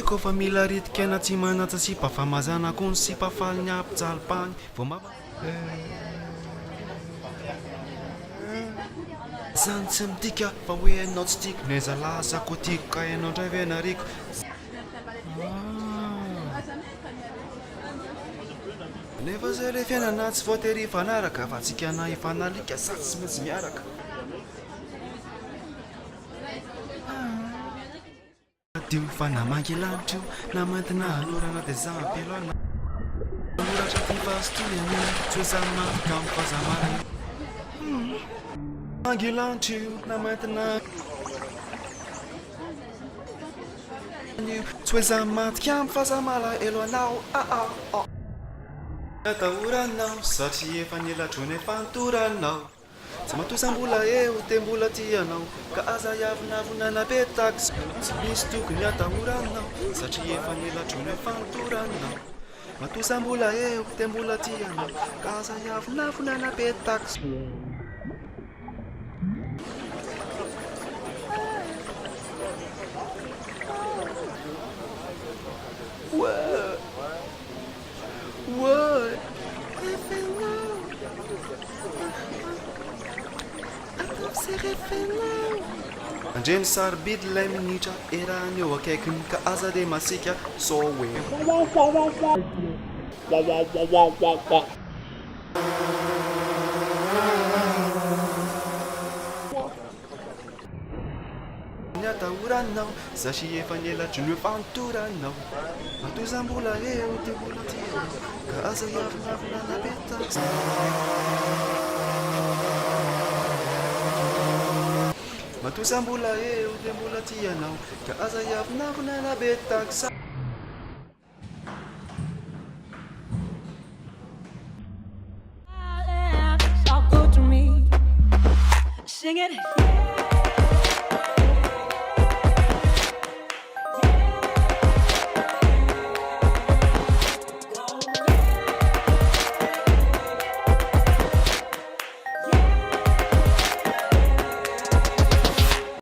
Koa fa mila ritikena tsy manatsa sy mpafamazana kony sy mpafaly ny ampijalopany vao zany tsy midika fa hoe hainao tsy tiako naiza lahazako tiako ka hainao ndray ve nariko nefa zay le fiainana tsy voatery hifanaraka fa tsika na hifanalika sady tsy maintsy miaraka dio fa namangy lanitro namantina hanorana dia za ampeloana oratra ty vastoyany tsy hoe za mafika amin'ny fahazamana mangy lanitro namantina tsy hoe za mantika amin'ny fahazamala elo anao atahoranao satria efa nilatrony efa nitoranao tsy matosambola eo dia mbola tianao ka aza iavinavina betaky tsy misy tokony atahoranao satria efa nilatrony efa nitoranao matosambola eo dia mbola tianao ka aza iavinavina betaky andreny sarobidy ilay minitra erahany eo akaikiny ka aza dia masika so hoe ny atahoranao satria efa nielatry ny efa nitoranao matosambola eo dia mbola tianao ka aza iavinavina betaky matosambola eo dia mbola tianao ka aza iavinavina betaky So good to me. Sing it.